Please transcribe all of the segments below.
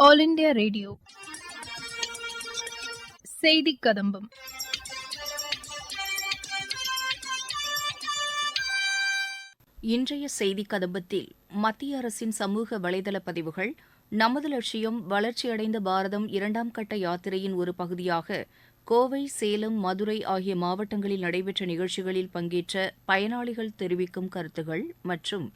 All India radio செய்தி கதம்பம். இன்றைய செய்தி கதம்பத்தில் மத்திய அரசின் சமூக வலைதள பதிவுகள், நமது லட்சியம் வளர்ச்சியடைந்த பாரதம் 2ஆம் கட்ட யாத்திரையின் ஒரு பகுதியாக கோவை, சேலம், மதுரை ஆகிய மாவட்டங்களில் நடைபெற்ற நிகழ்ச்சிகளில் பங்கேற்ற பயனாளிகள் தெரிவிக்கும் கருத்துகள் மற்றும்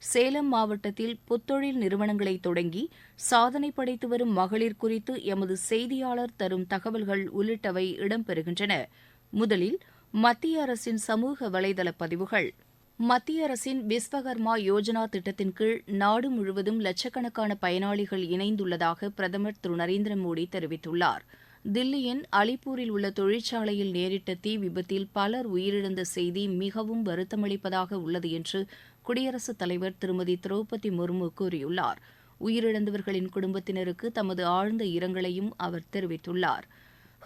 சேலம் மாவட்டத்தில் புத்தொழில் நிறுவனங்களை தொடங்கி சாதனை படைத்து வரும் மகளிர் குறித்து எமது செய்தியாளர் தரும் தகவல்கள் உள்ளிட்டவை இடம்பெறுகின்றன. முதலில் மத்திய அரசின் சமூக வலைதள பதிவுகள். மத்திய அரசின் விஸ்வகர்மா யோஜனா திட்டத்தின் கீழ் நாடு முழுவதும் லட்சக்கணக்கான பயனாளிகள் இணைந்துள்ளதாக பிரதமர் திரு நரேந்திர மோடி தெரிவித்துள்ளார். தில்லியின் அலிப்பூரில் உள்ள தொழிற்சாலையில் நேரிட்ட தீ விபத்தில் பலர் உயிரிழந்த செய்தி மிகவும் வருத்தமளிப்பதாக உள்ளது என்று குடியரசுத் தலைவர் திருமதி திரௌபதி முர்மு கூறியுள்ளார். உயிரிழந்தவர்களின் குடும்பத்தினருக்கு தமது ஆழ்ந்த இரங்கலையும் அவர் தெரிவித்துள்ளார்.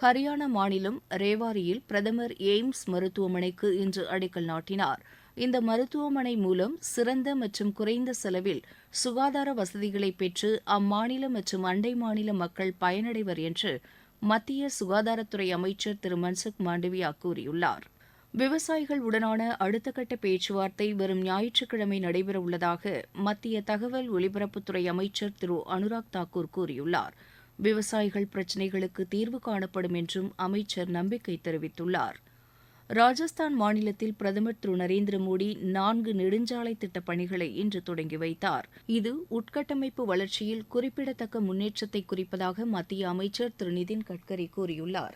ஹரியானா மாநிலம் ரேவாரியில் பிரதமர் எய்ம்ஸ் மருத்துவமனைக்கு இன்று அடிக்கல் நாட்டினார். இந்த மருத்துவமனை மூலம் சிறந்த மற்றும் குறைந்த செலவில் சுகாதார வசதிகளை பெற்று அம்மாநில மற்றும் அண்டை மாநில மக்கள் பயனடைவர் என்று மத்திய சுகாதாரத்துறை அமைச்சர் திரு மன்சுக் மாண்டவியா கூறியுள்ளார். விவசாயிகள் உடனான அடுத்த கட்ட பேச்சுவார்த்தை வரும் ஞாயிற்றுக்கிழமை நடைபெறவுள்ளதாக மத்திய தகவல் ஒலிபரப்புத்துறை அமைச்சர் திரு அனுராக் தாக்கூர் கூறியுள்ளார். விவசாயிகள் பிரச்சினைகளுக்கு தீர்வு காணப்படும் என்றும் அமைச்சர் நம்பிக்கை தெரிவித்துள்ளார். ராஜஸ்தான் மாநிலத்தில் பிரதமர் திரு நரேந்திர மோடி 4 நெடுஞ்சாலை திட்டப் பணிகளை இன்று தொடங்கி வைத்தார். இது உட்கட்டமைப்பு வளர்ச்சியில் குறிப்பிடத்தக்க முன்னேற்றத்தை குறிப்பதாக மத்திய அமைச்சர் திரு நிதின் கட்கரி கூறியுள்ளார்.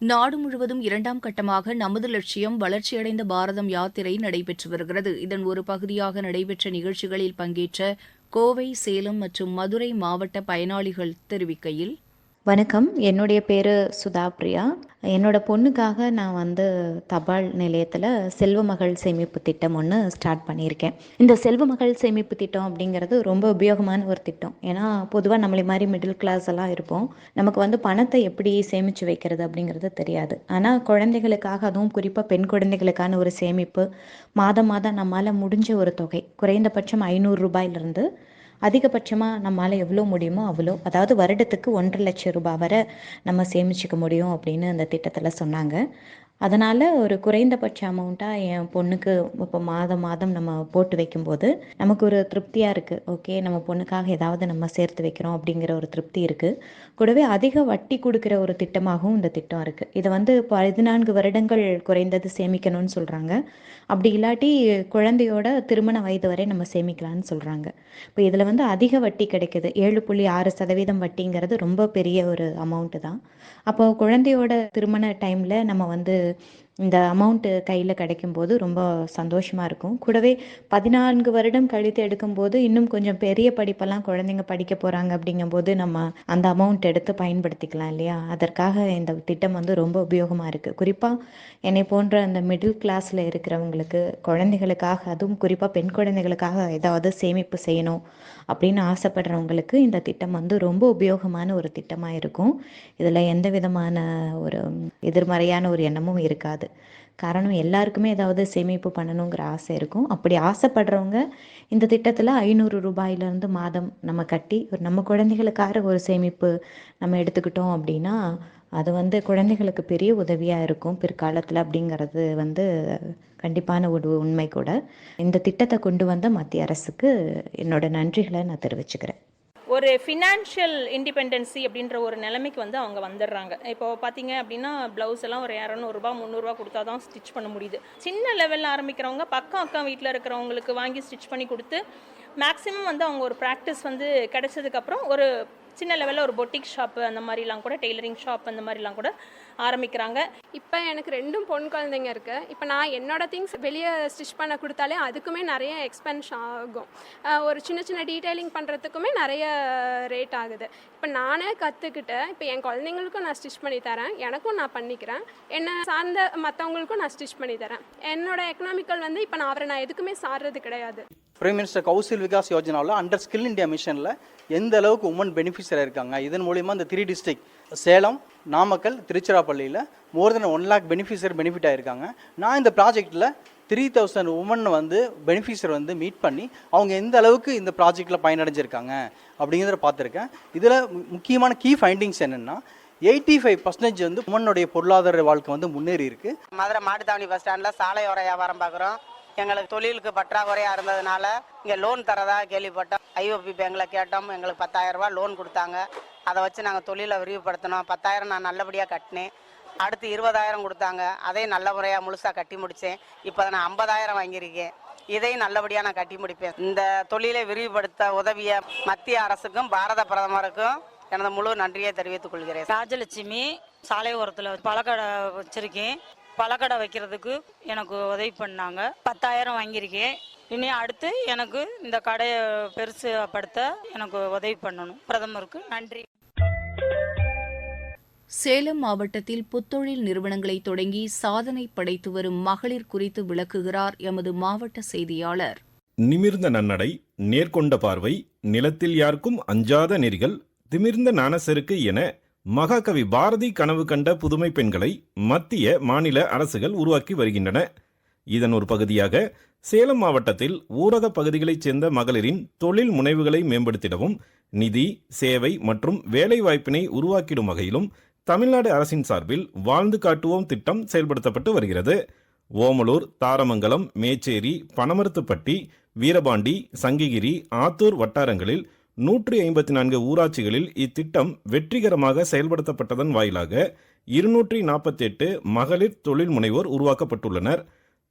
நாடு முழுவதும் 2ஆம் கட்டமாக நமது லட்சியம் வளர்ச்சியடைந்த பாரதம் யாத்திரை நடைபெற்று வருகிறது. இதன் ஒரு பகுதியாக நடைபெற்ற நிகழ்ச்சிகளில் பங்கேற்ற கோவை, சேலம் மற்றும் மதுரை மாவட்ட பயனாளிகள் தெரிவிக்கையில், வணக்கம். என்னுடைய பேர் சுதா பிரியா. என்னோட பொண்ணுக்காக நான் தபால் நிலையத்தில் செல்வ மகள் சேமிப்பு திட்டம் ஒன்று ஸ்டார்ட் பண்ணியிருக்கேன். இந்த செல்வ மகள் சேமிப்பு திட்டம் அப்படிங்கிறது ரொம்ப உபயோகமான ஒரு திட்டம். ஏன்னா பொதுவாக நம்மளை மாதிரி மிடில் கிளாஸ் எல்லாம் இருப்போம். நமக்கு பணத்தை எப்படி சேமித்து வைக்கிறது அப்படிங்கிறது தெரியாது. ஆனால் குழந்தைகளுக்காக, அதுவும் குறிப்பாக பெண் குழந்தைகளுக்கான ஒரு சேமிப்பு, மாதம் மாதம் நம்மளால் முடிஞ்ச ஒரு தொகை, குறைந்தபட்சம் 500 ரூபாயிலிருந்து அதிகபட்சமாக நம்மளால் எவ்வளோ முடியுமோ அவ்வளோ, அதாவது வருடத்துக்கு 1,50,000 ரூபாய் வரை நம்ம சேமிச்சுக்க முடியும் அப்படின்னு அந்த திட்டத்தில் சொன்னாங்க. அதனால் ஒரு குறைந்தபட்ச அமௌண்ட்டாக என் பொண்ணுக்கு இப்போ மாதம் மாதம் நம்ம போட்டு வைக்கும்போது நமக்கு ஒரு திருப்தியாக இருக்குது. ஓகே, நம்ம பொண்ணுக்காக ஏதாவது நம்ம சேர்த்து வைக்கிறோம் அப்படிங்கிற ஒரு திருப்தி இருக்குது. கூடவே அதிக வட்டி கொடுக்குற ஒரு திட்டமாகவும் இந்த திட்டம் இருக்குது. இதை 14 வருடங்கள் குறைந்தது சேமிக்கணும்னு சொல்கிறாங்க. அப்படி இல்லாட்டி குழந்தையோட திருமண வயது வரை நம்ம சேமிக்கலாம்னு சொல்கிறாங்க. இப்போ இதில் அதிக வட்டி கிடைக்குது. 7.6% வட்டிங்கிறது ரொம்ப பெரிய ஒரு அமௌண்ட்டு தான். அப்போ குழந்தையோட திருமண டைமில் நம்ம இந்த அமௌண்ட்டு கையில் கிடைக்கும்போது ரொம்ப சந்தோஷமாக இருக்கும். கூடவே 14 வருடம் கழித்து எடுக்கும்போது இன்னும் கொஞ்சம் பெரிய படிப்பெல்லாம் குழந்தைங்க படிக்க போகிறாங்க. அப்படிங்கும்போது நம்ம அந்த அமௌண்ட் எடுத்து பயன்படுத்திக்கலாம் இல்லையா? அதற்காக இந்த திட்டம் ரொம்ப உபயோகமாக இருக்குது. குறிப்பாக என்னை போன்ற அந்த மிடில் கிளாஸில் இருக்கிறவங்களுக்கு, குழந்தைகளுக்காக, அதுவும் குறிப்பாக பெண் குழந்தைகளுக்காக ஏதாவது சேமிப்பு செய்யணும் அப்படின்னு ஆசைப்படுறவங்களுக்கு இந்த திட்டம் ரொம்ப உபயோகமான ஒரு திட்டமாக இருக்கும். இதில் எந்த விதமான ஒரு எதிர்மறையான ஒரு எண்ணமும் இருக்காது. காரணம், எல்லாருக்குமே ஏதாவது சேமிப்பு பண்ணணுங்கிற ஆசை இருக்கும். அப்படி ஆசைப்படுறவங்க இந்த திட்டத்தில் 500 ரூபாயிலிருந்து மாதம் நம்ம கட்டி நம்ம குழந்தைகளுக்காக ஒரு சேமிப்பு நம்ம எடுத்துக்கிட்டோம் அப்படின்னா அது குழந்தைகளுக்கு பெரிய உதவியாக இருக்கும் பிற்காலத்தில் அப்படிங்கிறது கண்டிப்பான ஒரு உண்மை கூட. இந்த திட்டத்தை கொண்டு வந்த மத்திய அரசுக்கு என்னோட நன்றிகளை நான் தெரிவிச்சுக்கிறேன். ஒரு ஃபினான்ஷியல் இண்டிபெண்டன்சி அப்படின்ற ஒரு நிலைமைக்கு அவங்க வந்துடுறாங்க. இப்போ பார்த்தீங்க அப்படின்னா ப்ளவுஸ் எல்லாம் ஒரு 200 300 கொடுத்தா தான் ஸ்டிச் பண்ண முடியுது. சின்ன லெவலில் ஆரம்பிக்கிறவங்க பக்கம் அக்கம் வீட்டில் இருக்கிறவங்களுக்கு வாங்கி ஸ்டிச் பண்ணி கொடுத்து மேக்ஸிமம் அவங்க ஒரு ப்ராக்டிஸ் கிடைச்சதுக்கப்புறம் ஒரு சின்ன லெவலில் ஒரு பொட்டிக் ஷாப்பு அந்த மாதிரிலாம் கூட, டெய்லரிங் ஷாப் அந்த மாதிரிலாம் கூட ஆரம்பிக்கிறாங்க. இப்போ எனக்கு 2 பொன் குழந்தைங்க இருக்குது. இப்போ நான் என்னோடய திங்ஸ் வெளியே ஸ்டிச் பண்ண கொடுத்தாலே அதுக்குமே நிறைய எக்ஸ்பென்ஸ் ஆகும். ஒரு சின்ன சின்ன டீட்டெயிலிங் பண்ணுறதுக்குமே நிறைய ரேட் ஆகுது. இப்போ நானே கற்றுக்கிட்டு இப்போ என் குழந்தைங்களுக்கும் நான் ஸ்டிச் பண்ணி தரேன், எனக்கும் நான் பண்ணிக்கிறேன், என்னை சார்ந்த மற்றவங்களுக்கும் நான் ஸ்டிச் பண்ணி தரேன். என்னோடய எக்கனாமிக்கல் இப்போ நான் எதுக்குமே சாடுறது கிடையாது. பிரைம் மினிஸ்டர் கௌசல் விகாஸ் யோஜனாவில் அண்டர் ஸ்கில் இந்தியா மிஷனில் எந்த அளவுக்கு உமன் பெனிஃபிஷியராக இருக்காங்க. இதன் மூலிமா இந்த 3 டிஸ்ட்ரிக்ட் சேலம், நாமக்கல், திருச்சிராப்பள்ளியில் மோர் தென் 1 lakh பெனிஃபிஷியர் பெனிஃபிட் ஆகிருக்காங்க. நான் இந்த ப்ராஜெக்டில் 3000 உமன் பெனிஃபிஷியர் மீட் பண்ணி அவங்க எந்த அளவுக்கு இந்த ப்ராஜெக்டில் பயனடைஞ்சிருக்காங்க அப்படிங்கிறத பார்த்துருக்கேன். இதில் முக்கியமான கீ ஃபைண்டிங்ஸ் என்னென்னா 85% உமனுடைய பொருளாதார வாழ்க்கை முன்னேறி இருக்கு. மதுரை மாட்டுத்தாவணி பஸ் ஸ்டாண்டில் சாலையோர வியாபாரம் பார்க்குறோம். எங்களுக்கு தொழிலுக்கு பற்றாக்குறையாக இருந்ததுனால இங்கே லோன் தரதா கேள்விப்பட்டோம். IOP பேங்கில் கேட்டோம், எங்களுக்கு 10,000 ரூபா லோன் கொடுத்தாங்க. அதை வச்சு நாங்கள் தொழிலை விரிவுபடுத்தினோம். 10,000 நான் நல்லபடியாக கட்டினேன். அடுத்து 20,000 கொடுத்தாங்க, அதையும் நல்ல முறையாக முழுசாக கட்டி முடித்தேன். இப்போ நான் 50,000 வாங்கியிருக்கேன். இதையும் நல்லபடியாக நான் கட்டி முடிப்பேன். இந்த தொழிலை விரிவுபடுத்த உதவிய மத்திய அரசுக்கும் பாரத பிரதமருக்கும் எனது முழு நன்றியை தெரிவித்துக் கொள்கிறேன். ராஜலட்சுமி, சாலை ஓரத்தில் பழக்கடை வச்சிருக்கேன். பழக்கடை வைக்கிறதுக்கு எனக்கு உதவி பண்ணாங்க. 10,000 வாங்கியிருக்கேன். இனி அடுத்து எனக்கு இந்த கடையை பெருசுப்படுத்த எனக்கு உதவி பண்ணணும். பிரதமருக்கு நன்றி. சேலம் மாவட்டத்தில் புத்தொழில் நிறுவனங்களை தொடங்கி சாதனை படைத்து வரும் மகளிர் குறித்து விளக்குகிறார் எமது மாவட்ட செய்தியாளர். நிமிர்ந்த நன்னடை, நேர்கொண்ட பார்வை, நிலத்தில் யாருக்கும் அஞ்சாத நெறிகள், திமிர்ந்த ஞானசெருக்கு என மகாகவி பாரதி கனவு கண்ட புதுமை பெண்களை மத்திய மாநில அரசுகள் உருவாக்கி வருகின்றன. இதன் ஒரு பகுதியாக சேலம் மாவட்டத்தில் ஊரக பகுதிகளைச் சேர்ந்த மகளிரின் தொழில் முனைவுகளை மேம்படுத்திடவும் நிதி, சேவை மற்றும் வேலைவாய்ப்பினை உருவாக்கிடும் வகையிலும் தமிழ்நாடு அரசின் சார்பில் வாழ்ந்து காட்டுவோம் திட்டம் செயல்படுத்தப்பட்டு வருகிறது. ஓமலூர், தாரமங்கலம், மேச்சேரி, பனமரத்துப்பட்டி, வீரபாண்டி, சங்ககிரி, ஆத்தூர் வட்டாரங்களில் 154 ஊராட்சிகளில் இத்திட்டம் வெற்றிகரமாக செயல்படுத்தப்பட்டதன் வாயிலாக 248 மகளிர் தொழில் முனைவோர் உருவாக்கப்பட்டுள்ளனர்.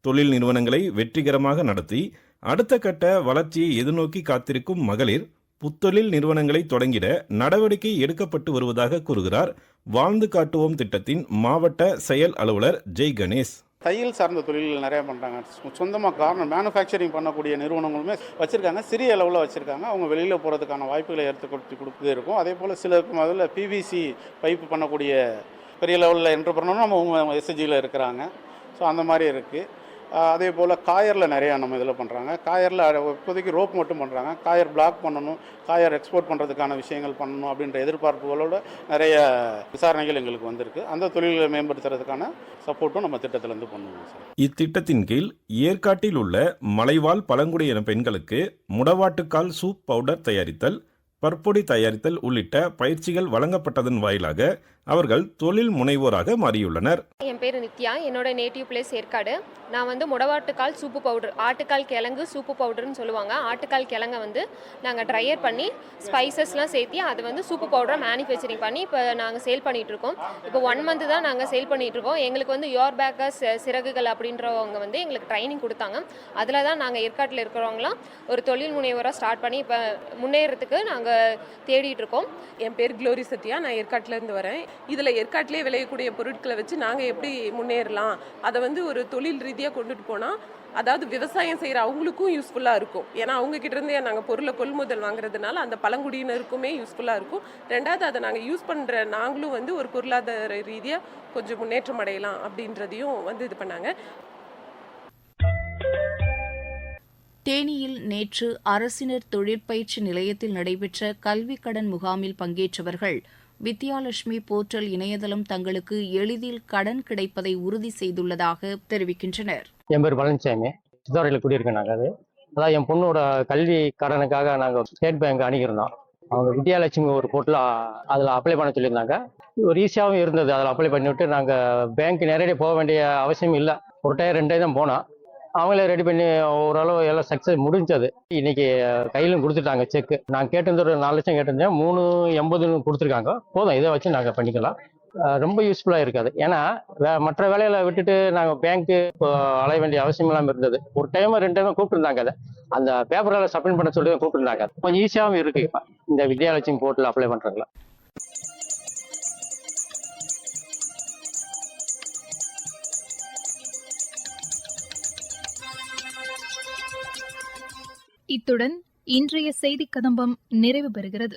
தொழில் நிறுவனங்களை வெற்றிகரமாக நடத்தி அடுத்த கட்ட வளர்ச்சியை எதிர்நோக்கி காத்திருக்கும் மகளிர் புத்தொழில் நிறுவனங்களை தொடங்கிட நடவடிக்கை எடுக்கப்பட்டு வருவதாக கூறுகிறார் வாழ்ந்து காட்டுவோம் திட்டத்தின் மாவட்ட செயல் அலுவலர் ஜெய் கணேஷ். தையல் சார்ந்த தொழில்கள் நிறையா பண்ணுறாங்க. சொந்தமாக மேனுஃபேக்சரிங் பண்ணக்கூடிய நிறுவனங்களுமே வச்சுருக்காங்க. சிறிய அளவில் வச்சுருக்காங்க. அவங்க வெளியில் போகிறதுக்கான வாய்ப்புகளை ஏற்படுத்தி கொடுத்தே இருக்கும். அதே போல் சிலருக்கு முதல்ல PVC பைப்பு பண்ணக்கூடிய பெரிய லெவலில் என்டர்பிரனரும் நம்ம SHGயில் இருக்கிறாங்க. ஸோ அந்த மாதிரி இருக்குது. அதே போல் காயரில் நிறையா நம்ம இதில் பண்ணுறாங்க. காயரில் இப்போதைக்கு ரோப் மட்டும் பண்ணுறாங்க. காயர் பிளாக் பண்ணணும், காயர் எக்ஸ்போர்ட் பண்ணுறதுக்கான விஷயங்கள் பண்ணணும் அப்படின்ற எதிர்பார்ப்புகளோட நிறைய விசாரணைகள் எங்களுக்கு வந்திருக்கு. அந்த தொழில்களை மேம்படுத்துறதுக்கான சப்போர்ட்டும் நம்ம திட்டத்திலேருந்து பண்ணுவோம் சார். இத்திட்டத்தின் கீழ் ஏற்காட்டில் உள்ள மலைவாழ் பழங்குடியின பெண்களுக்கு முடவாட்டுக்கால் சூப் பவுடர் தயாரித்தல், பற்பொடி தயாரித்தல் உள்ளிட்ட பயிற்சிகள் வழங்கப்பட்டதன் வாயிலாக அவர்கள் தொழில் முனைவோராக மாறியுள்ளனர். என் பேர் நித்யா. என்னோட நேட்டிவ் பிளேஸ் ஏற்காடு. நான் முடவாட்டுக்கால் சூப்பு பவுடர், ஆட்டுக்கால் கிழங்கு சூப்பு பவுடர்னு சொல்லுவாங்க. ஆட்டுக்கால் கிழங்கை நாங்கள் ட்ரையர் பண்ணி ஸ்பைசஸ்லாம் சேர்த்தி அது சூப்பு பவுடரை மேனுஃபேக்சரிங் பண்ணி இப்போ நாங்கள் சேல் பண்ணிகிட்ருக்கோம். இப்போ 1 month தான் நாங்கள் சேல் பண்ணிகிட்ருக்கோம். எங்களுக்கு யோர் பேக்கர்ஸ் சிறகுகள் அப்படின்றவங்க எங்களுக்கு ட்ரைனிங் கொடுத்தாங்க. அதில் தான் நாங்கள் ஏற்காட்டில் இருக்கிறவங்களாம் ஒரு தொழில் முனைவராக ஸ்டார்ட் பண்ணி இப்போ முன்னேறதுக்கு நாங்கள் தேடிட்டுருக்கோம். என் பேர் க்ளோரி சத்யா. நான் ஏற்காட்டிலேருந்து வரேன். இதில் ஏற்காட்டிலே விளையக்கூடிய பொருட்களை வச்சு நாங்கள் எப்படி முன்னேறலாம், அதை ஒரு தொழில் ரீதியாக கொண்டுட்டு போனால் அதாவது விவசாயம் செய்கிற அவங்களுக்கும் யூஸ்ஃபுல்லாக இருக்கும். ஏன்னா அவங்கக்கிட்ட இருந்தே நாங்கள் பொருளை கொள்முதல் வாங்குறதுனால அந்த பழங்குடியினருக்குமே யூஸ்ஃபுல்லாக இருக்கும். 2வது அதை நாங்கள் யூஸ் பண்ணுற நாங்களும் ஒரு பொருளாதார ரீதியாக கொஞ்சம் முன்னேற்றம் அடையலாம் அப்படின்றதையும் இது பண்ணாங்க. தேனியில் நேற்று அரசினர் தொழிற்பயிற்சி நிலையத்தில் நடைபெற்ற கல்விக் கடன் முகாமில் பங்கேற்றவர்கள் வித்யாலட்சுமி போர்ட்டல் இணையதளம் தங்களுக்கு எளிதில் கடன் கிடைப்பதை உறுதி செய்துள்ளதாக தெரிவிக்கின்றனர். என் பேர் பழனிசாமி. சித்தாரில் குடியிருக்கேன். நாங்கள் அதான் என் பொண்ணோட கல்வி கடனுக்காக நாங்கள் ஸ்டேட் பேங்க் அணுகியிருந்தோம். அவங்க வித்யாலட்சுமி ஒரு போர்ட்டில் அதில் அப்ளை பண்ண சொல்லியிருந்தாங்க. ஒரு ஈஸியாகவும் இருந்தது. அதில் அப்ளை பண்ணிவிட்டு நாங்கள் பேங்க் நேரடியாக போக வேண்டிய அவசியம் இல்லை. ஒரு டைம் 2 டைம் தான் போனோம். அவங்களே ரெடி பண்ணி ஓரளவு எல்லாம் சக்ஸஸ் முடிஞ்சது. இன்னைக்கு கையிலும் கொடுத்துட்டாங்க செக்கு. நான் கேட்டிருந்த ஒரு 4 லட்சம் கேட்டிருந்தேன், 380 கொடுத்துருக்காங்க. போதும், இதை வச்சு நாங்கள் பண்ணிக்கலாம். ரொம்ப யூஸ்ஃபுல்லாக இருக்காது. ஏன்னா மற்ற வேலைகளை விட்டுட்டு நாங்கள் பேங்க்கு அலைய வேண்டிய அவசியம் இல்லாமல் இருந்தது. ஒரு டைம் 2 டைம் கூப்பிட்டுருந்தாங்க. அதை அந்த பேப்பரில் சப்மிட் பண்ண சொல்லி கூப்பிட்டுருந்தாங்க. கொஞ்சம் ஈஸியாகவும் இருக்குது இப்போ இந்த வித்யாலட்சுமி போர்ட்டில் அப்ளை பண்ணுறாங்களா. இத்துடன் இன்றைய செய்தி கதம்பம் நிறைவு பெறுகிறது.